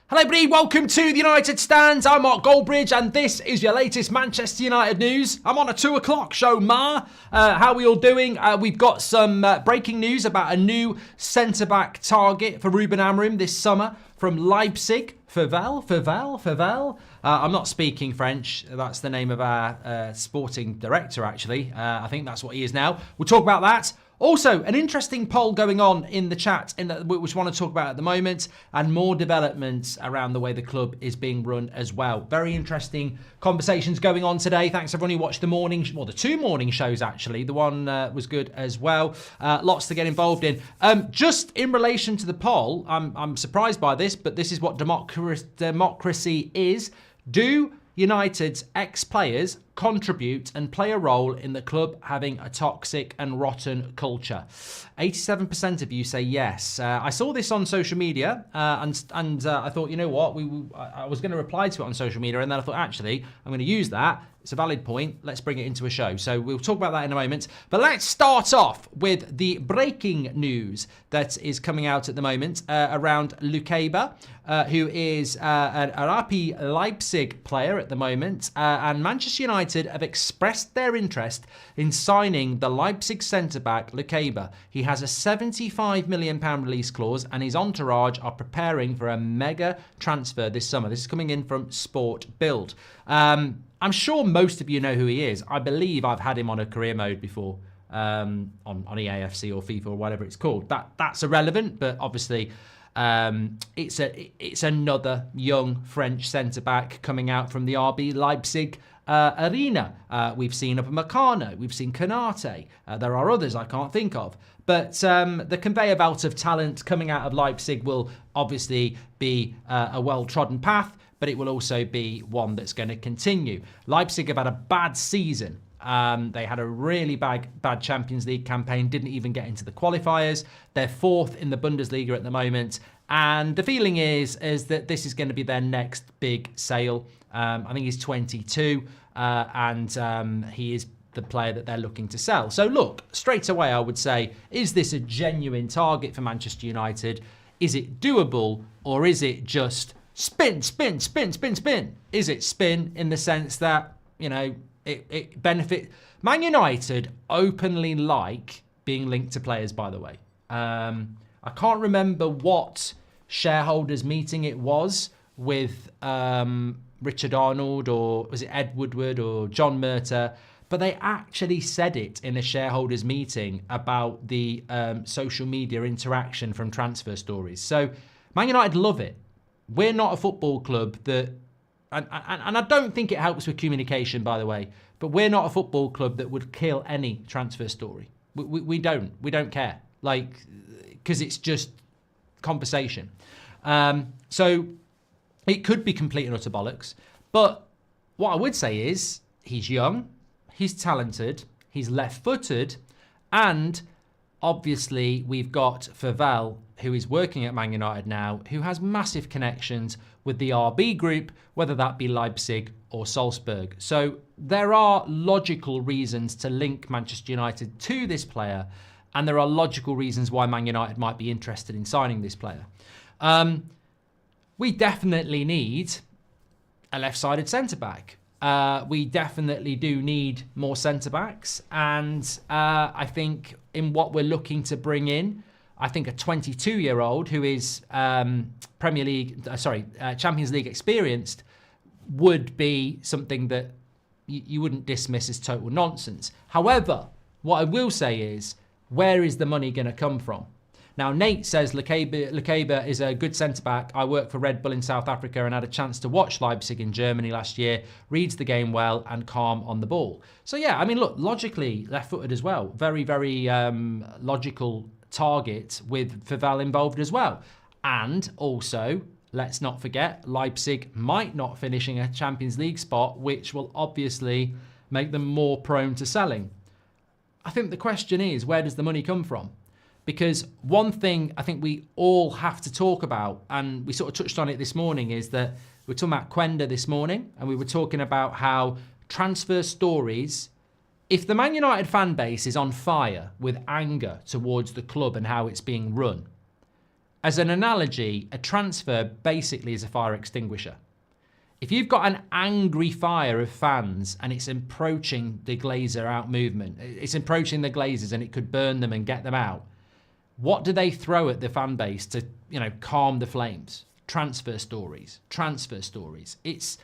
Hello everybody, welcome to the United Stands. I'm Mark Goldbridge and this is your latest Manchester United news. I'm on a 2 o'clock show, Ma. How are we all doing? We've got some breaking news about a new centre-back target for Ruben Amorim this summer from Leipzig. Favel. I'm not speaking French. That's the name of our sporting director, actually. I think that's what he is now. We'll talk about that. Also, an interesting poll going on in the chat, which I want to talk about at the moment, and more developments around the way the club is being run as well. Very interesting conversations going on today. Thanks everyone who watched the 2 morning shows actually. The one was good as well. Lots to get involved in. Just in relation to the poll, I'm surprised by this, but this is what democracy is. Do United's ex-players contribute and play a role in the club having a toxic and rotten culture? 87% of you say yes. I saw this on social media and I thought, you know what, I was going to reply to it on social media, and then I thought, actually, I'm going to use that. It's a valid point. Let's bring it into a show. So we'll talk about that in a moment. But let's start off with the breaking news that is coming out at the moment around Lukeba, who is an RB Leipzig player at the moment. And Manchester United have expressed their interest in signing the Leipzig centre-back Lukeba. He has a £75 million release clause, and his entourage are preparing for a mega transfer this summer. This is coming in from Sport Bild. I'm sure most of you know who he is. I believe I've had him on a career mode before on EAFC or FIFA or whatever it's called. That's irrelevant, but obviously it's another young French centre-back coming out from the RB Leipzig arena. We've seen Upamecano, we've seen Konate. There are others I can't think of. But the conveyor belt of talent coming out of Leipzig will obviously be a well-trodden path, but it will also be one that's going to continue. Leipzig have had a bad season. They had a really bad Champions League campaign, didn't even get into the qualifiers. They're 4th in the Bundesliga at the moment. And the feeling is that this is going to be their next big sale. I think he's 22 and he is the player that they're looking to sell. So look, straight away I would say, is this a genuine target for Manchester United? Is it doable, or is it just spin? Is it spin in the sense that, you know, it benefit? Man United openly like being linked to players, by the way. I can't remember what shareholders meeting it was with Richard Arnold, or was it Ed Woodward or John Murtagh, but they actually said it in a shareholders meeting about the social media interaction from transfer stories. So Man United love it. We're not a football club that, and I don't think it helps with communication, by the way, but we're not a football club that would kill any transfer story. We don't care, like, because it's just conversation. So it could be complete and utter bollocks. But what I would say is he's young, he's talented, he's left-footed, and obviously we've got Favel, who is working at Man United now, who has massive connections with the RB group, whether that be Leipzig or Salzburg. So there are logical reasons to link Manchester United to this player, and there are logical reasons why Man United might be interested in signing this player. We definitely need a left-sided centre-back. We definitely do need more centre-backs, and I think in what we're looking to bring in, I think a 22-year-old who is Champions League experienced would be something that you wouldn't dismiss as total nonsense. However, what I will say is, where is the money going to come from? Now, Nate says Lukeba is a good centre-back. I work for Red Bull in South Africa and had a chance to watch Leipzig in Germany last year. Reads the game well and calm on the ball. So, yeah, I mean, look, logically, left-footed as well. Very, very logical target with Favel involved as well. And also, let's not forget, Leipzig might not finishing a Champions League spot, which will obviously make them more prone to selling. I think the question is, where does the money come from? Because one thing I think we all have to talk about, and we sort of touched on it this morning, is that we were talking about Quenda this morning, and we were talking about how transfer stories, if the Man United fan base is on fire with anger towards the club and how it's being run, As an analogy, a transfer basically is a fire extinguisher. If you've got an angry fire of fans and it's approaching the Glazer out movement, it's approaching the Glazers and it could burn them and get them out, what do they throw at the fan base to, calm the flames? Transfer stories, transfer stories. It's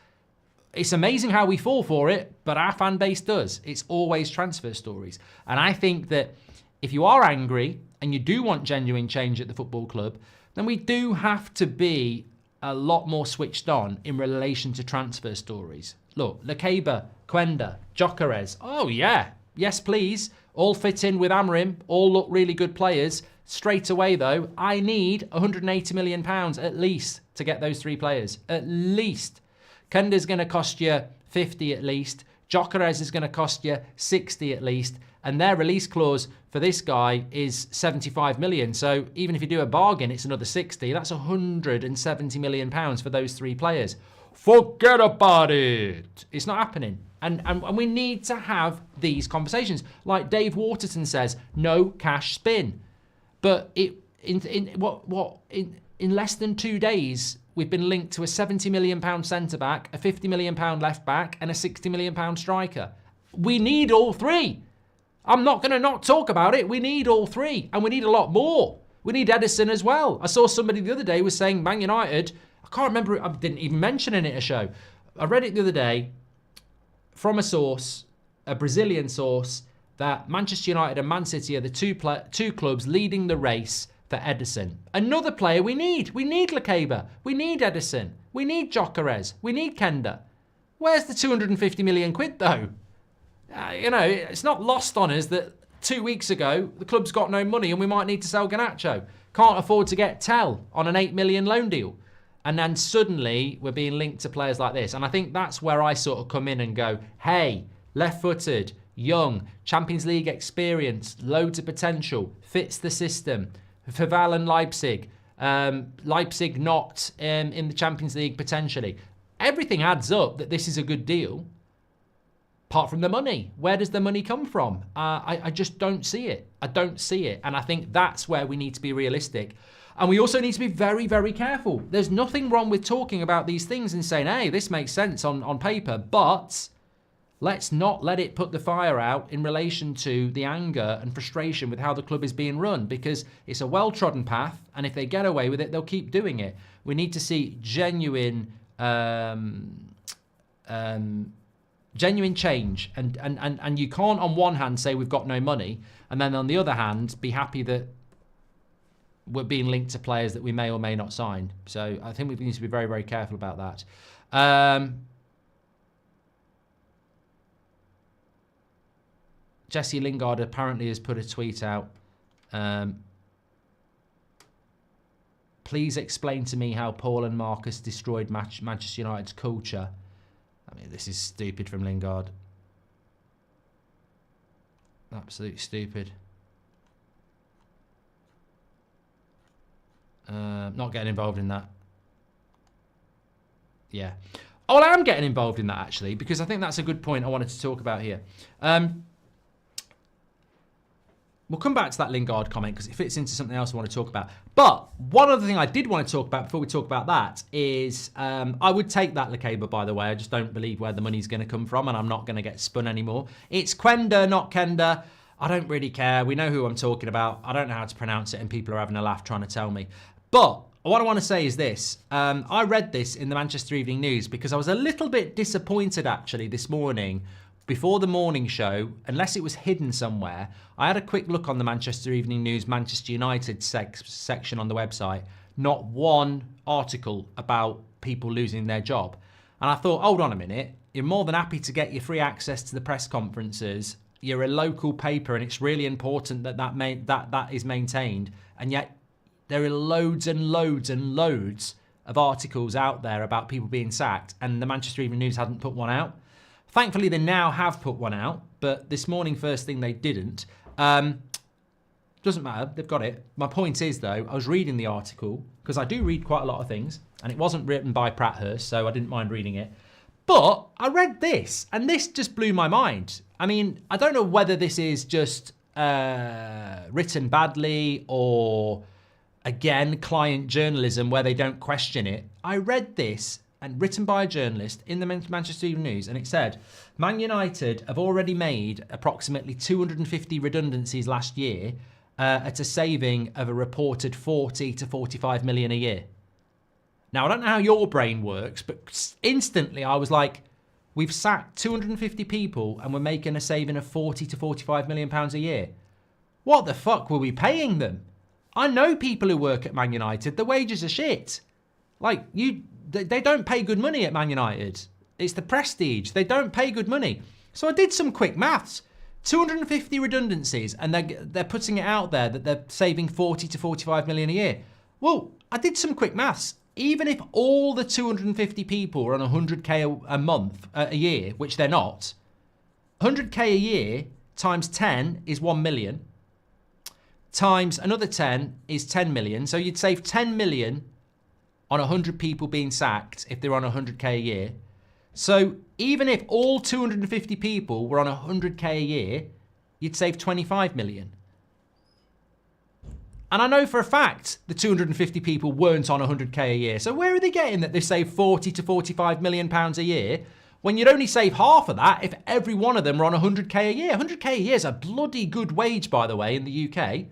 amazing how we fall for it, but our fan base does. It's always transfer stories. And I think that if you are angry and you do want genuine change at the football club, then we do have to be a lot more switched on in relation to transfer stories. Look, Lingard, Quenda, Gyökeres. Oh yeah, yes please. All fit in with Amorim, all look really good players. Straight away though, I need £180 million at least to get those 3 players. At least. Kenda's going to cost you 50 at least. Gyökeres is going to cost you 60 at least. And their release clause for this guy is 75 million. So even if you do a bargain, it's another 60. That's 170 million pounds for those 3 players. Forget about it. It's not happening. And we need to have these conversations. Like Dave Waterton says, no cash spin. But in less than 2 days, we've been linked to a 70 million pound centre back, a 50 million pound left back, and a 60 million pound striker. We need all 3. I'm not going to not talk about it. We need all 3, and we need a lot more. We need Edison as well. I saw somebody the other day was saying Man United, I can't remember, I didn't even mention it at a show. I read it the other day from a source, a Brazilian source, that Manchester United and Man City are the two clubs leading the race for Edison. Another player we need. We need Lingard. We need Edison. We need Gyökeres. We need Kenda. Where's the 250 million quid though? It's not lost on us that 2 weeks ago, the club's got no money and we might need to sell Garnacho. Can't afford to get Tell on an 8 million loan deal. And then suddenly we're being linked to players like this. And I think that's where I sort of come in and go, hey, left-footed, young, Champions League experience, loads of potential, fits the system. For Val and Leipzig. Leipzig not in the Champions League potentially. Everything adds up that this is a good deal. Apart from the money. Where does the money come from? I just don't see it. I don't see it. And I think that's where we need to be realistic. And we also need to be very, very careful. There's nothing wrong with talking about these things and saying, hey, this makes sense on paper, but let's not let it put the fire out in relation to the anger and frustration with how the club is being run, because it's a well-trodden path, and if they get away with it, they'll keep doing it. We need to see genuine change, and you can't on one hand say we've got no money, and then on the other hand be happy that we're being linked to players that we may or may not sign. So I think we need to be very, very careful about that. Jesse Lingard apparently has put a tweet out. Please explain to me how Paul and Marcus destroyed Manchester United's culture. I mean, this is stupid from Lingard. Absolutely stupid. Not getting involved in that. Yeah. Oh, well, I am getting involved in that, actually, because I think that's a good point I wanted to talk about here. We'll come back to that Lingard comment because it fits into something else I want to talk about. But one other thing I did want to talk about before we talk about that is I would take that Lingard, by the way. I just don't believe where the money's going to come from, and I'm not going to get spun anymore. It's Quenda, not Kenda. I don't really care. We know who I'm talking about. I don't know how to pronounce it, and people are having a laugh trying to tell me. But what I want to say is this. I read this in the Manchester Evening News because I was a little bit disappointed, actually, this morning. Before the morning show, unless it was hidden somewhere, I had a quick look on the Manchester Evening News Manchester United section on the website. Not one article about people losing their job. And I thought, hold on a minute. You're more than happy to get your free access to the press conferences. You're a local paper, and it's really important that that is maintained. And yet there are loads and loads and loads of articles out there about people being sacked, and the Manchester Evening News hadn't put one out. Thankfully, they now have put one out, but this morning, first thing, they didn't. Doesn't matter, they've got it. My point is, though, I was reading the article, because I do read quite a lot of things, and it wasn't written by Pratthurst, so I didn't mind reading it. But I read this, and this just blew my mind. I mean, I don't know whether this is just written badly, or again, client journalism where they don't question it. I read this and written by a journalist in the Manchester Evening News, and it said, Man United have already made approximately 250 redundancies last year at a saving of a reported 40 to 45 million a year. Now, I don't know how your brain works, but instantly I was like, we've sacked 250 people and we're making a saving of 40 to 45 million pounds a year. What the fuck were we paying them? I know people who work at Man United, the wages are shit. Like, they don't pay good money at Man United. It's the prestige. They don't pay good money. So I did some quick maths. 250 redundancies, and they're putting it out there that they're saving 40 to 45 million a year. Well, I did some quick maths. Even if all the 250 people are on 100k a month, a year, which they're not, 100k a year times 10 is 1 million. Times another 10 is 10 million. So you'd save 10 million on 100 people being sacked if they're on 100k a year. So even if all 250 people were on 100k a year, you'd save 25 million. And I know for a fact the 250 people weren't on 100k a year. So where are they getting that they save 40 to 45 million pounds a year when you'd only save half of that if every one of them were on 100k a year? 100k a year is a bloody good wage, by the way, in the UK.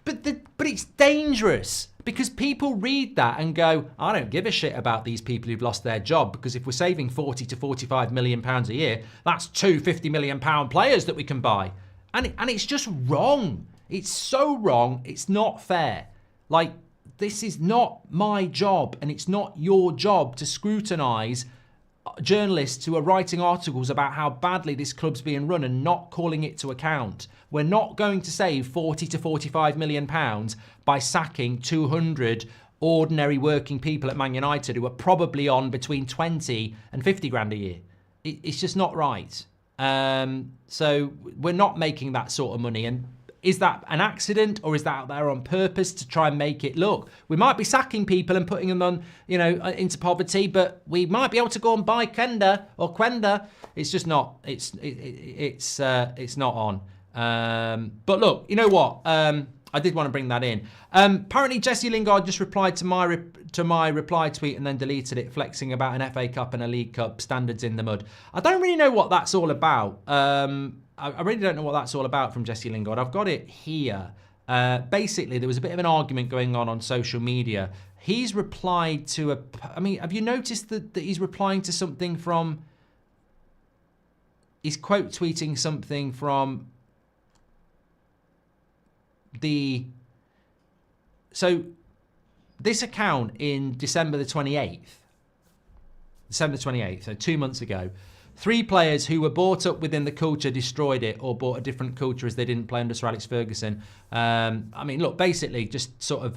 But it's dangerous because people read that and go, I don't give a shit about these people who've lost their job, because if we're saving 40 to 45 million pounds a year, that's two 50 million pound players that we can buy. And it's just wrong. It's so wrong. It's not fair. Like, this is not my job, and it's not your job to scrutinise journalists who are writing articles about how badly this club's being run and not calling it to account. We're not going to save 40 to 45 million pounds by sacking 200 ordinary working people at Man United who are probably on between 20 and 50 grand a year. It's just not right. So we're not making that sort of money. And is that an accident, or is that out there on purpose to try and make it look? We might be sacking people and putting them on, into poverty, but we might be able to go and buy Quenda. It's just not. It's not on. But look, you know what? I did want to bring that in. Apparently, Jesse Lingard just replied to my reply tweet and then deleted it, flexing about an FA Cup and a League Cup standards in the mud. I don't really know what that's all about. I really don't know what that's all about from Jesse Lingard. I've got it here. Basically, there was a bit of an argument going on social media. He's replied to have you noticed that he's replying to something from... He's quote tweeting something from So this account in December the 28th, so 2 months ago, 3 players who were brought up within the culture destroyed it, or bought a different culture as they didn't play under Sir Alex Ferguson. Look, basically just sort of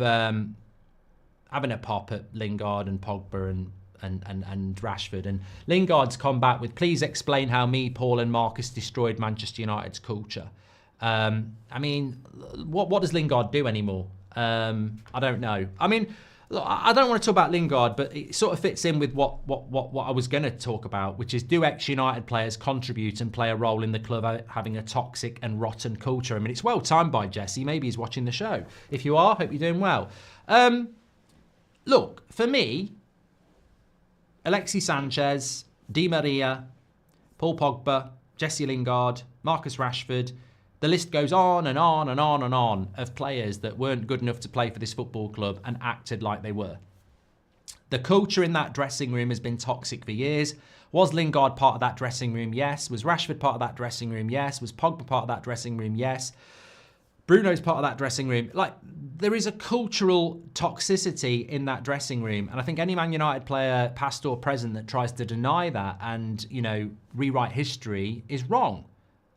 having a pop at Lingard and Pogba and Rashford. And Lingard's come back with, please explain how me, Paul and Marcus destroyed Manchester United's culture. What does Lingard do anymore? I don't know. Look, I don't want to talk about Lingard, but it sort of fits in with what I was going to talk about, which is, do ex-United players contribute and play a role in the club having a toxic and rotten culture? It's well timed by Jesse. Maybe he's watching the show. If you are, hope you're doing well. Look, for me, Alexis Sanchez, Di Maria, Paul Pogba, Jesse Lingard, Marcus Rashford, the list goes on and on and on and on of players that weren't good enough to play for this football club and acted like they were. The culture in that dressing room has been toxic for years. Was Lingard part of that dressing room? Yes. Was Rashford part of that dressing room? Yes. Was Pogba part of that dressing room? Yes. Bruno's part of that dressing room. Like, there is a cultural toxicity in that dressing room. And I think any Man United player, past or present, that tries to deny that and, rewrite history is wrong.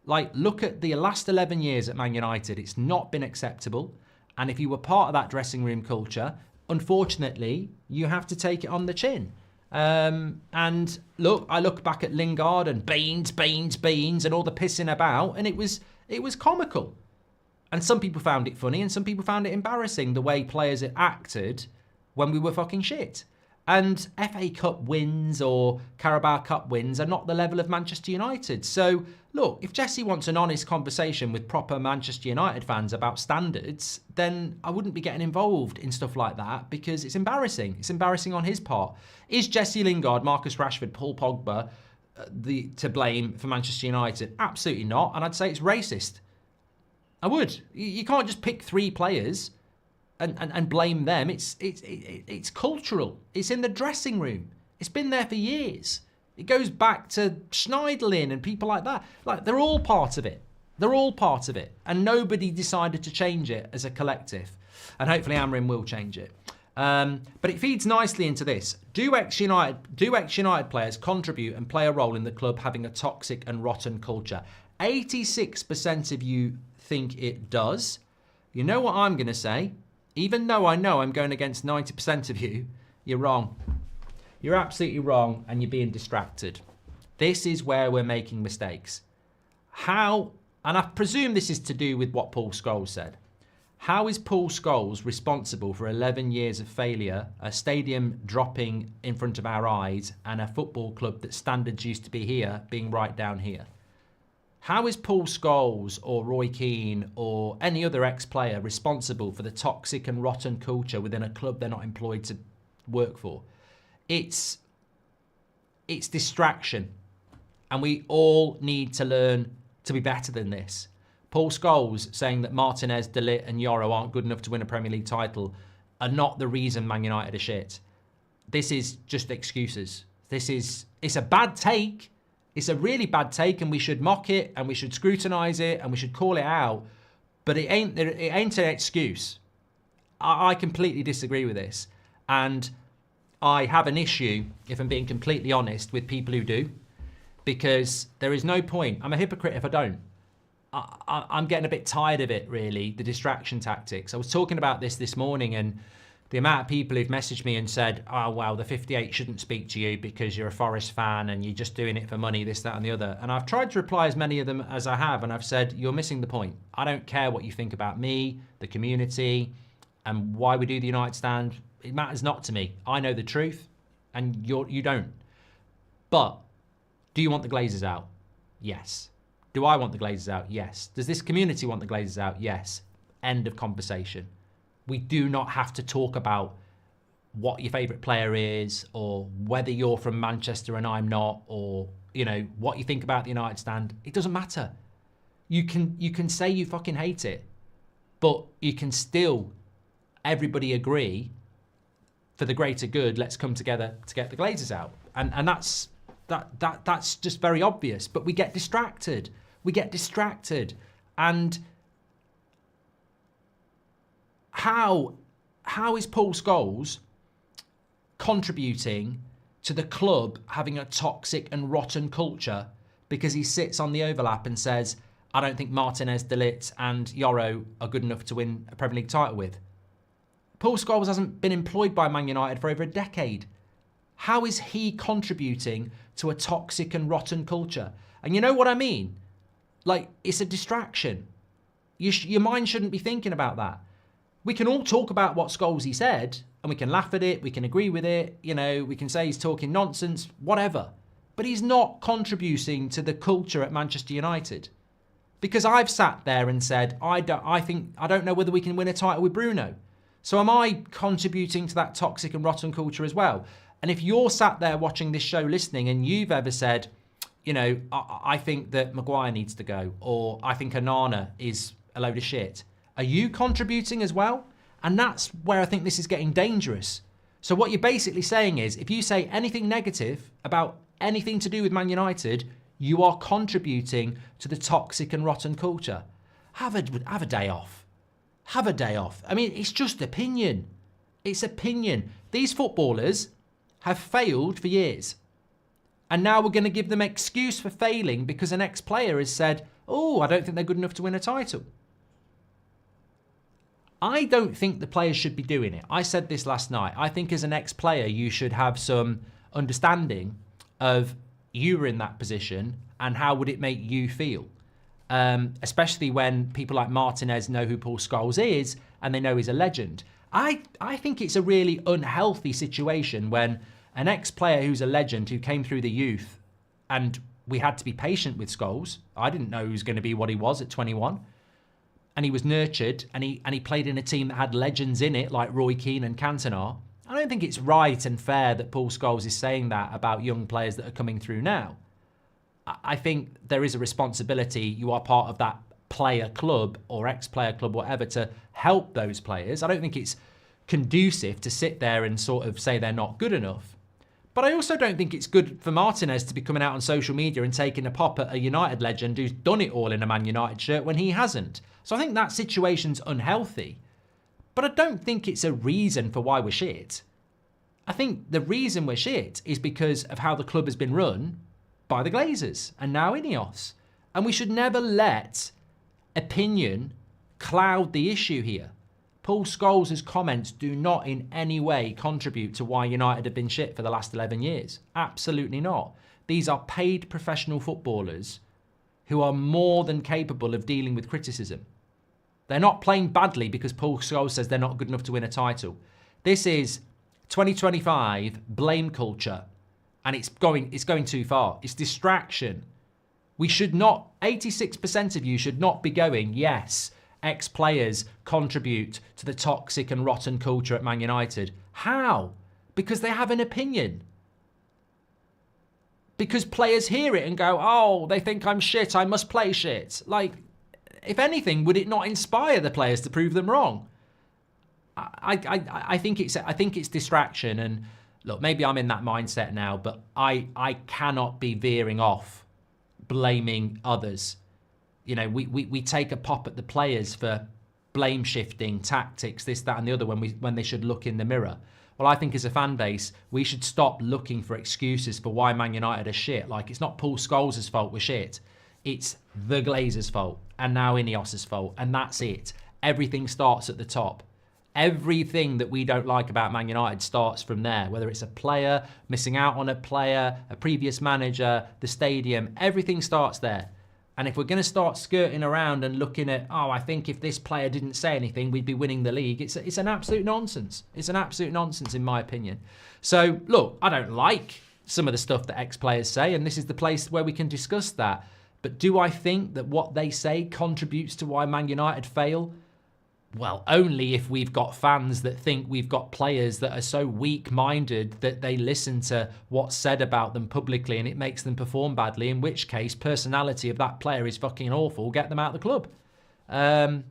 Like, look at the last 11 years at Man United. It's not been acceptable. And if you were part of that dressing room culture, unfortunately, you have to take it on the chin. And look, I look back at Lingard and Beans, and all the pissing about, and it was comical. And some people found it funny, and some people found it embarrassing, the way players had acted when we were fucking shit. And FA Cup wins or Carabao Cup wins are not the level of Manchester United. So, look, if Jesse wants an honest conversation with proper Manchester United fans about standards, then I wouldn't be getting involved in stuff like that because it's embarrassing. It's embarrassing on his part. Is Jesse Lingard, Marcus Rashford, Paul Pogba to blame for Manchester United? Absolutely not. And I'd say it's racist. I would. You can't just pick 3 players and blame them. It's cultural. It's in the dressing room. It's been there for years. It goes back to Schneiderlin and people like that. Like, they're all part of it. They're all part of it. And nobody decided to change it as a collective. And hopefully Amorim will change it. But it feeds nicely into this. Do ex-United players contribute and play a role in the club having a toxic and rotten culture? 86% of you think it does. You know what I'm going to say? Even though I know I'm going against 90% of you, you're wrong. You're absolutely wrong, and you're being distracted. This is where we're making mistakes. How, and I presume this is to do with what Paul Scholes said. How is Paul Scholes responsible for 11 years of failure, a stadium dropping in front of our eyes, and a football club that standards used to be here being right down here? How is Paul Scholes or Roy Keane or any other ex-player responsible for the toxic and rotten culture within a club they're not employed to work for? It's distraction. And we all need to learn to be better than this. Paul Scholes saying that Martinez, De Ligt and Yoro aren't good enough to win a Premier League title are not the reason Man United are shit. This is just excuses. It's a bad take. It's a really bad take, and we should mock it and we should scrutinise it and we should call it out. But it ain't an excuse. I completely disagree with this. And I have an issue, if I'm being completely honest, with people who do. Because there is no point. I'm a hypocrite if I don't. I'm getting a bit tired of it, really, the distraction tactics. I was talking about this morning, and the amount of people who've messaged me and said, oh, well, the 58 shouldn't speak to you because you're a Forest fan and you're just doing it for money, this, that and the other. And I've tried to reply as many of them as I have, and I've said, you're missing the point. I don't care what you think about me, the community, and why we do the United Stand. It matters not to me. I know the truth, and you don't. But do you want the Glazers out? Yes. Do I want the Glazers out? Yes. Does this community want the Glazers out? Yes. End of conversation. We do not have to talk about what your favourite player is, or whether you're from Manchester and I'm not, or, you know, what you think about the United Stand. It doesn't matter. You can say you fucking hate it, but you can still, everybody agree, for the greater good, let's come together to get the Glazers out. And that's just very obvious. But we get distracted. And how is Paul Scholes contributing to the club having a toxic and rotten culture because he sits on the overlap and says, I don't think Martinez, De Ligt and Yoro are good enough to win a Premier League title with? Paul Scholes hasn't been employed by Man United for over a decade. How is he contributing to a toxic and rotten culture? And you know what I mean? Like, it's a distraction. Your mind shouldn't be thinking about that. We can all talk about what Scholes said, and we can laugh at it, we can agree with it, you know, we can say he's talking nonsense, whatever. But he's not contributing to the culture at Manchester United. Because I've sat there and said, I don't know whether we can win a title with Bruno. So am I contributing to that toxic and rotten culture as well? And if you're sat there watching this show listening and you've ever said, you know, I think that Maguire needs to go, or I think Onana is a load of shit, are you contributing as well? And that's where I think this is getting dangerous. So what you're basically saying is, if you say anything negative about anything to do with Man United, you are contributing to the toxic and rotten culture. Have a day off. Have a day off. I mean, it's just opinion. It's opinion. These footballers have failed for years. And now we're going to give them excuse for failing because an ex-player has said, oh, I don't think they're good enough to win a title. I don't think the players should be doing it. I said this last night. I think as an ex-player, you should have some understanding of you were in that position and how would it make you feel. Especially when people like Martinez know who Paul Scholes is and they know he's a legend. I think it's a really unhealthy situation when an ex-player who's a legend who came through the youth, and we had to be patient with Scholes. I didn't know he was going to be what he was at 21. And he was nurtured, and he played in a team that had legends in it like Roy Keane and Cantona. I don't think it's right and fair that Paul Scholes is saying that about young players that are coming through now. I think there is a responsibility. You are part of that player club or ex-player club, whatever, to help those players. I don't think it's conducive to sit there and sort of say they're not good enough. But I also don't think it's good for Martinez to be coming out on social media and taking a pop at a United legend who's done it all in a Man United shirt when he hasn't. So I think that situation's unhealthy. But I don't think it's a reason for why we're shit. I think the reason we're shit is because of how the club has been run by the Glazers and now Ineos. And we should never let opinion cloud the issue here. Paul Scholes' comments do not in any way contribute to why United have been shit for the last 11 years. Absolutely not. These are paid professional footballers who are more than capable of dealing with criticism. They're not playing badly because Paul Scholes says they're not good enough to win a title. This is 2025 blame culture, and it's going too far. It's distraction. We should not, 86% of you should not be going, yes, ex-players contribute to the toxic and rotten culture at Man United. How? Because they have an opinion. Because players hear it and go, oh, they think I'm shit, I must play shit. Like, if anything, would it not inspire the players to prove them wrong? I think it's distraction. And look, maybe I'm in that mindset now, but I cannot be veering off, blaming others. You know, we take a pop at the players for blame shifting tactics, this, that, and the other when they should look in the mirror. Well, I think as a fan base, we should stop looking for excuses for why Man United are shit. Like, it's not Paul Scholes' fault we're shit. It's the Glazers' fault and now Ineos' fault, and that's it. Everything starts at the top. Everything that we don't like about Man United starts from there, whether it's a player, missing out on a player, a previous manager, the stadium, everything starts there. And if we're going to start skirting around and looking at, oh, I think if this player didn't say anything, we'd be winning the league, it's an absolute nonsense. It's an absolute nonsense, in my opinion. So, look, I don't like some of the stuff that ex-players say, and this is the place where we can discuss that. But do I think that what they say contributes to why Man United fail? Well, only if we've got fans that think we've got players that are so weak-minded that they listen to what's said about them publicly and it makes them perform badly, in which case personality of that player is fucking awful. Get them out of the club. And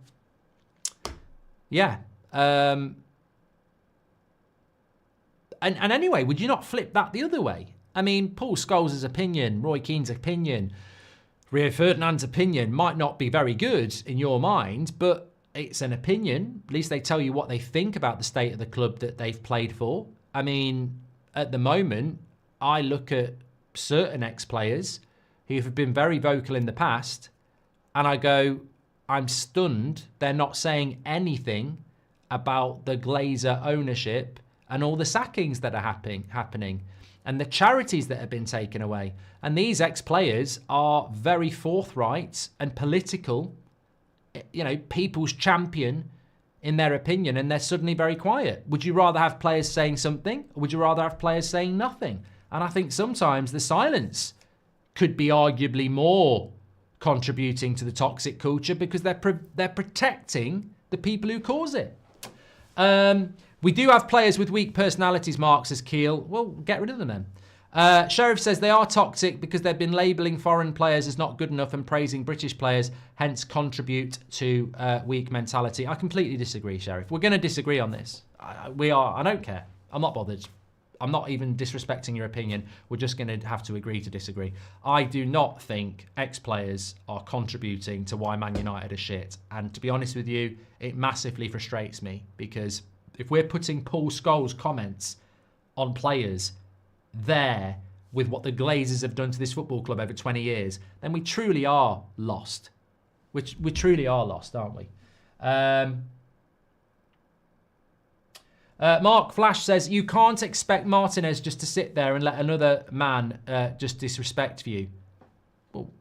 anyway, would you not flip that the other way? I mean, Paul Scholes' opinion, Roy Keane's opinion, Rio Ferdinand's opinion might not be very good in your mind, but it's an opinion. At least they tell you what they think about the state of the club that they've played for. I mean, at the moment, I look at certain ex-players who have been very vocal in the past, and I go, I'm stunned they're not saying anything about the Glazer ownership and all the sackings that are happening and the charities that have been taken away. And these ex-players are very forthright and political, you know, people's champion in their opinion, and they're suddenly very quiet. Would you rather have players saying something, or would you rather have players saying nothing? And I think sometimes the silence could be arguably more contributing to the toxic culture because they're protecting the people who cause it. We do have players with weak personalities, Mark, says Keel. Well, get rid of them then. Sheriff says they are toxic because they've been labelling foreign players as not good enough and praising British players, hence contribute to weak mentality. I completely disagree, Sheriff. We're going to disagree on this. I don't care. I'm not bothered. I'm not even disrespecting your opinion. We're just going to have to agree to disagree. I do not think ex-players are contributing to why Man United are shit. And to be honest with you, it massively frustrates me because if we're putting Paul Scholes' comments on players there with what the Glazers have done to this football club over 20 years, then we truly are lost. We truly are lost, aren't we? Mark Flash says, you can't expect Martinez just to sit there and let another man just disrespect you. Well,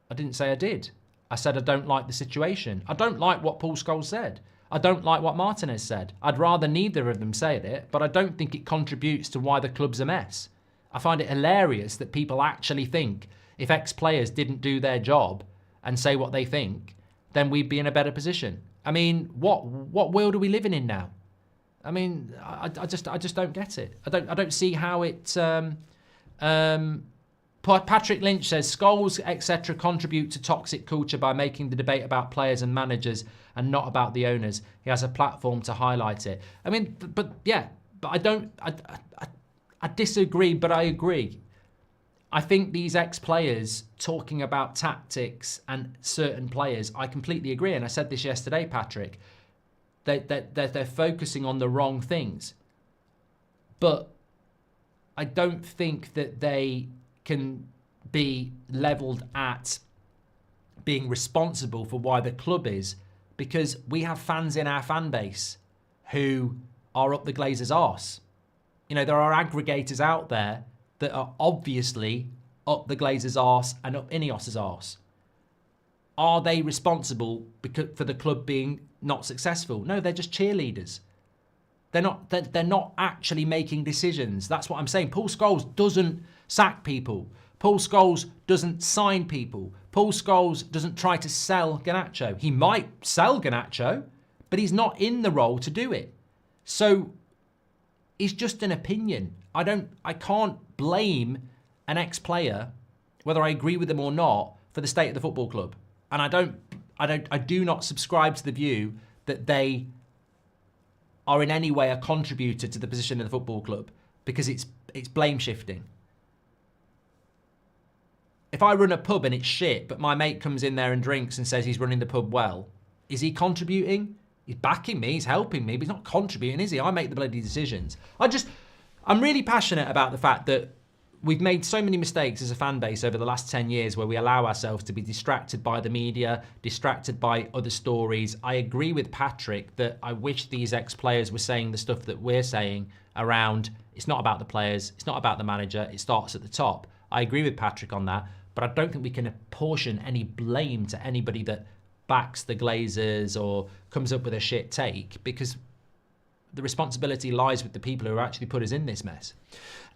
I didn't say I did. I said I don't like the situation. I don't like what Paul Scholes said. I don't like what Martinez said. I'd rather neither of them say it, but I don't think it contributes to why the club's a mess. I find it hilarious that people actually think if ex-players didn't do their job and say what they think, then we'd be in a better position. I mean, what world are we living in now? I mean, I just don't get it. I don't see how it. Patrick Lynch says Scholes etc. contribute to toxic culture by making the debate about players and managers and not about the owners. He has a platform to highlight it. I mean, but I don't. I disagree, but I agree. I think these ex-players talking about tactics and certain players, I completely agree. And I said this yesterday, Patrick. They're focusing on the wrong things. But I don't think that they can be levelled at being responsible for why the club is, because we have fans in our fan base who are up the Glazers' arse. You know, there are aggregators out there that are obviously up the Glazers' arse and up Ineos's arse. Are they responsible for the club being not successful? No, they're just cheerleaders. They're not actually making decisions. That's what I'm saying. Paul Scholes doesn't sack people. Paul Scholes doesn't sign people. Paul Scholes doesn't try to sell Garnacho. He might sell Garnacho, but he's not in the role to do it. So it's just an opinion. I can't blame an ex-player, whether I agree with them or not, for the state of the football club. And I do not subscribe to the view that they are in any way a contributor to the position of the football club, because it's blame shifting. If I run a pub and it's shit, but my mate comes in there and drinks and says he's running the pub well, is he contributing? He's backing me, he's helping me, but he's not contributing, is he? I make the bloody decisions. I'm really passionate about the fact that we've made so many mistakes as a fan base over the last 10 years where we allow ourselves to be distracted by the media, distracted by other stories. I agree with Patrick that I wish these ex-players were saying the stuff that we're saying around it's not about the players, it's not about the manager, it starts at the top. I agree with Patrick on that, but I don't think we can apportion any blame to anybody that backs the Glazers or comes up with a shit take, because the responsibility lies with the people who actually put us in this mess.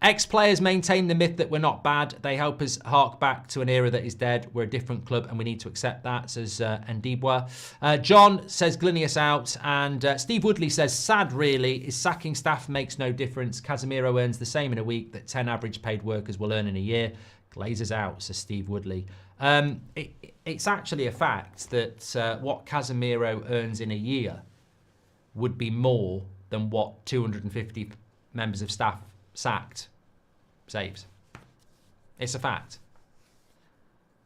Ex-players maintain the myth that we're not bad. They help us hark back to an era that is dead. We're a different club and we need to accept that, says Ndibwa. John says Glinius out. And Steve Woodley says, sad really, is sacking staff makes no difference. Casemiro earns the same in a week that 10 average paid workers will earn in a year. Glazers out, says Steve Woodley. It's actually a fact that what Casemiro earns in a year would be more than what 250 members of staff sacked saves. It's a fact.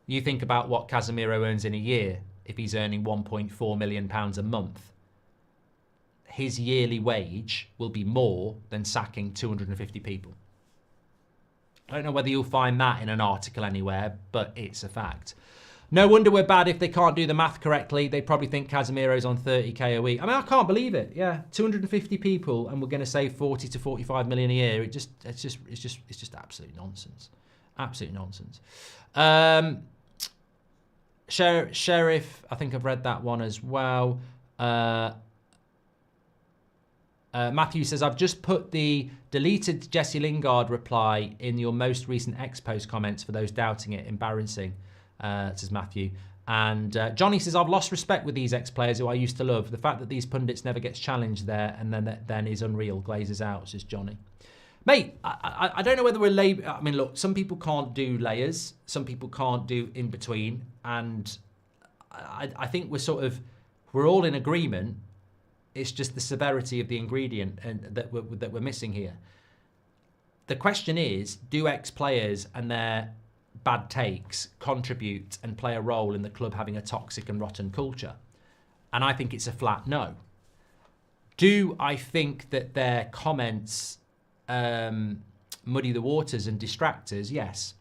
You think about what Casemiro earns in a year. If he's earning £1.4 million a month, his yearly wage will be more than sacking 250 people. I don't know whether you'll find that in an article anywhere, but it's a fact. No wonder we're bad if they can't do the math correctly. They probably think Casemiro's on 30k a week. I mean, I can't believe it. Yeah, 250 people, and we're going to save 40 to 45 million a year. It's just absolute nonsense. Absolute nonsense. Sheriff, I think I've read that one as well. Matthew says, I've just put the deleted Jesse Lingard reply in your most recent X-Post comments for those doubting it. Embarrassing. Says Matthew. And Johnny says, I've lost respect with these ex-players who I used to love. The fact that these pundits never gets challenged there and then is unreal. Glazers out, says Johnny. Mate, I don't know whether we're I mean, look, some people can't do layers. Some people can't do in between. And I think we're all in agreement. It's just the severity of the ingredient and that we're missing here. The question is, do ex-players and their bad takes contribute and play a role in the club having a toxic and rotten culture? And I think it's a flat no. Do I think that their comments muddy the waters and distractors? Yes.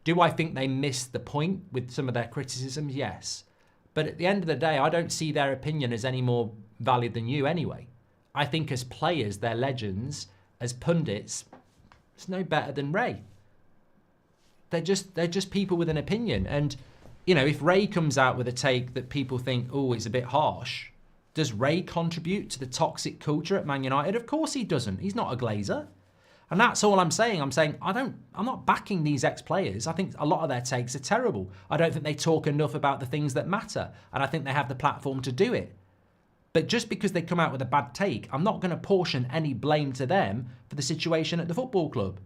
Do I think they miss the point with some of their criticisms? Yes. But at the end of the day, I don't see their opinion as any more valid than you anyway. I think as players, they're legends. As pundits, it's no better than Ray. They're just people with an opinion. And, you know, if Ray comes out with a take that people think, oh, it's a bit harsh, Does Ray contribute to the toxic culture at Man United? Of course he doesn't. He's not a Glazer. And that's all I'm saying. I'm saying I'm not backing these ex-players. I think a lot of their takes are terrible. I don't think they talk enough about the things that matter. And I think they have the platform to do it. But just because they come out with a bad take, I'm not going to portion any blame to them for the situation at the football club.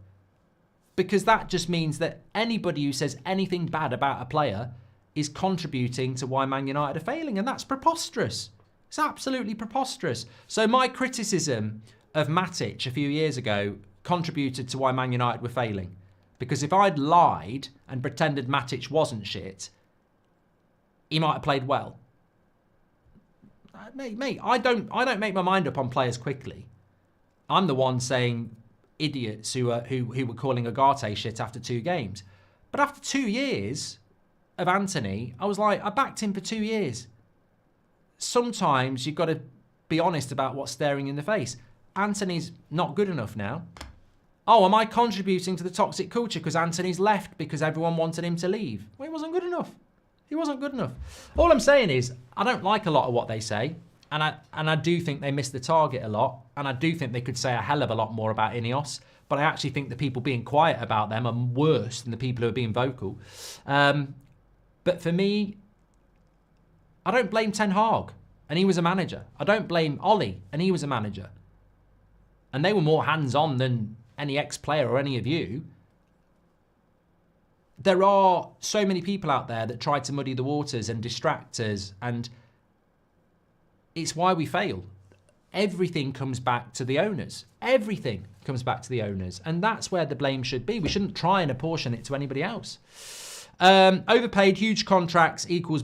Because that just means that anybody who says anything bad about a player is contributing to why Man United are failing. And that's preposterous. It's absolutely preposterous. So my criticism of Matic a few years ago contributed to why Man United were failing. Because if I'd lied and pretended Matic wasn't shit, he might have played well. Mate, I don't make my mind up on players quickly. I'm the one saying idiots who were calling Agate shit after 2 games. But after 2 years of Anthony, I was like, I backed him for 2 years. Sometimes you've got to be honest about what's staring you in the face. Anthony's not good enough now. Oh, am I contributing to the toxic culture because Anthony's left because everyone wanted him to leave? Well, he wasn't good enough. He wasn't good enough. All I'm saying is I don't like a lot of what they say. And I do think they missed the target a lot. And I do think they could say a hell of a lot more about Ineos. But I actually think the people being quiet about them are worse than the people who are being vocal. But for me, I don't blame Ten Hag, and he was a manager. I don't blame Ollie, and he was a manager. And they were more hands-on than any ex-player or any of you. There are so many people out there that try to muddy the waters and distract us, and it's why we fail. Everything comes back to the owners. Everything comes back to the owners, and that's where the blame should be. We shouldn't try and apportion it to anybody else. Overpaid, huge contracts equals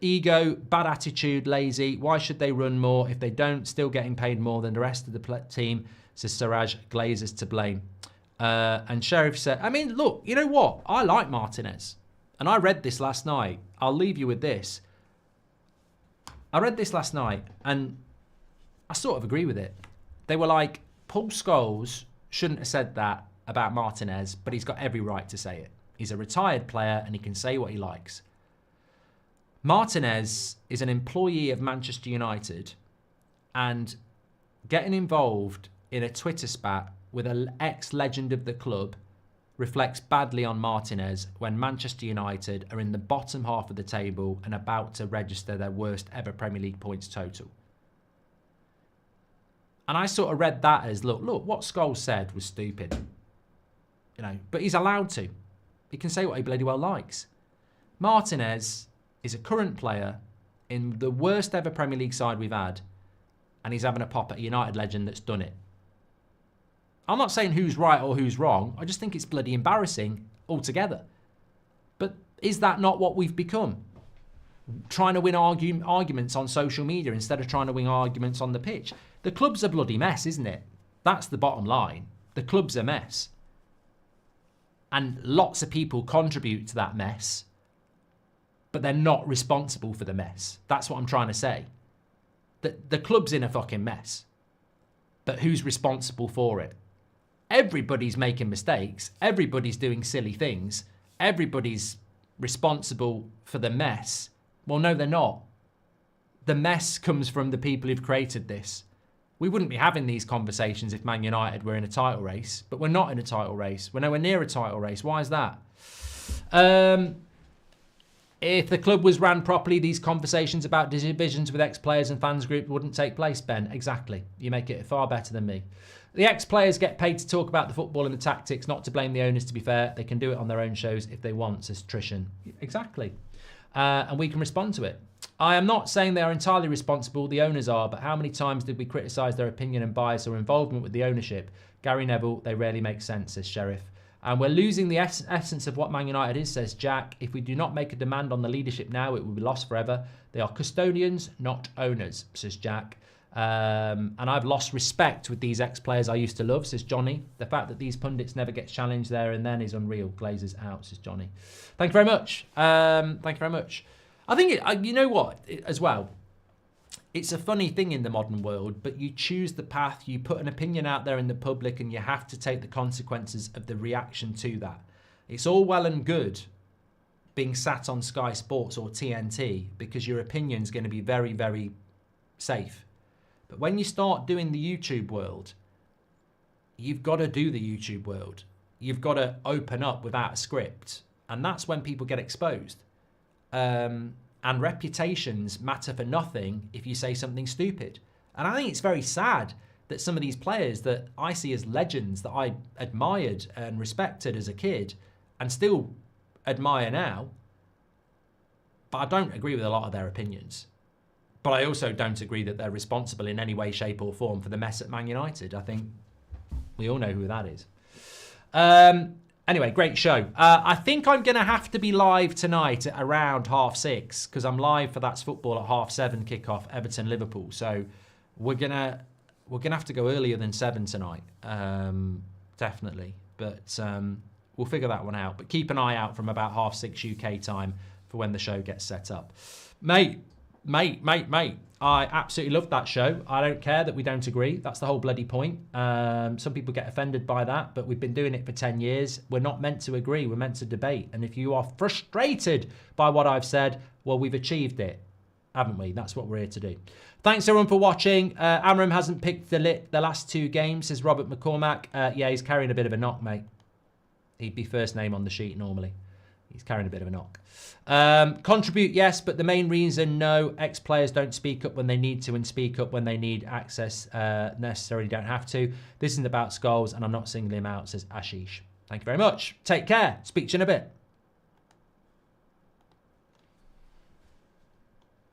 ego, bad attitude, lazy. Why should they run more if they don't? Still getting paid more than the rest of the team, says Siraj. Glazer's to blame. And Sheriff said, I mean, look, you know what? I like Martinez. And I read this last night. I'll leave you with this. I read this last night and I sort of agree with it. They were like, Paul Scholes shouldn't have said that about Martinez, but he's got every right to say it. He's a retired player and he can say what he likes. Martinez is an employee of Manchester United, and getting involved in a Twitter spat with an ex-legend of the club reflects badly on Martinez when Manchester United are in the bottom half of the table and about to register their worst ever Premier League points total. And I sort of read that as, look, what Scholes said was stupid. You know, but he's allowed to. He can say what he bloody well likes. Martinez is a current player in the worst ever Premier League side we've had, and he's having a pop at a United legend that's done it. I'm not saying who's right or who's wrong. I just think it's bloody embarrassing altogether. But is that not what we've become? Trying to win arguments on social media instead of trying to win arguments on the pitch. The club's a bloody mess, isn't it? That's the bottom line. The club's a mess. And lots of people contribute to that mess, but they're not responsible for the mess. That's what I'm trying to say. The club's in a fucking mess, but who's responsible for it? Everybody's making mistakes. Everybody's doing silly things. Everybody's responsible for the mess. Well, no, they're not. The mess comes from the people who've created this. We wouldn't be having these conversations if Man United were in a title race, but we're not in a title race. We're nowhere near a title race. Why is that? If the club was ran properly, these conversations about divisions with ex-players and fans group wouldn't take place, Ben. Exactly. You make it far better than me. The ex-players get paid to talk about the football and the tactics, not to blame the owners, to be fair. They can do it on their own shows if they want, says Trishan. Exactly. And we can respond to it. I am not saying they are entirely responsible, the owners are, but how many times did we criticise their opinion and bias or involvement with the ownership? Gary Neville, they rarely make sense, says Sheriff. And we're losing the essence of what Man United is, says Jack. If we do not make a demand on the leadership now, it will be lost forever. They are custodians, not owners, says Jack. And I've lost respect with these ex-players I used to love, says Johnny. The fact that these pundits never get challenged there and then is unreal. Glazers out, says Johnny. Thank you very much. Thank you very much. I think, you know what, as well, it's a funny thing in the modern world, but you choose the path, you put an opinion out there in the public, and you have to take the consequences of the reaction to that. It's all well and good being sat on Sky Sports or TNT because your opinion's going to be very, very safe. But when you start doing the YouTube world, you've got to do the YouTube world. You've got to open up without a script. And that's when people get exposed. And reputations matter for nothing if you say something stupid. And I think it's very sad that some of these players that I see as legends that I admired and respected as a kid and still admire now, but I don't agree with a lot of their opinions. But I also don't agree that they're responsible in any way, shape or form for the mess at Man United. I think we all know who that is. Anyway, great show. I think I'm going to have to be live tonight at around 6:30 because I'm live for That's Football at 7:30 kickoff, Everton-Liverpool. So we're gonna have to go earlier than 7 tonight, definitely. But we'll figure that one out. But keep an eye out from about 6:30 UK time for when the show gets set up. Mate. I absolutely love that show. I don't care that we don't agree. That's the whole bloody point. Some people get offended by that, but we've been doing it for 10 years. We're not meant to agree. We're meant to debate. And if you are frustrated by what I've said, well, we've achieved it, haven't we? That's what we're here to do. Thanks, everyone, for watching. Amorim hasn't picked the last 2 games, says Robert McCormack. Yeah, he's carrying a bit of a knock, mate. He'd be first name on the sheet normally. He's carrying a bit of a knock. Contribute, yes, but the main reason, no. Ex-players don't speak up when they need to and speak up when they need access. Necessarily don't have to. This isn't about Scholes, and I'm not singling him out, says Ashish. Thank you very much. Take care. Speak to you in a bit.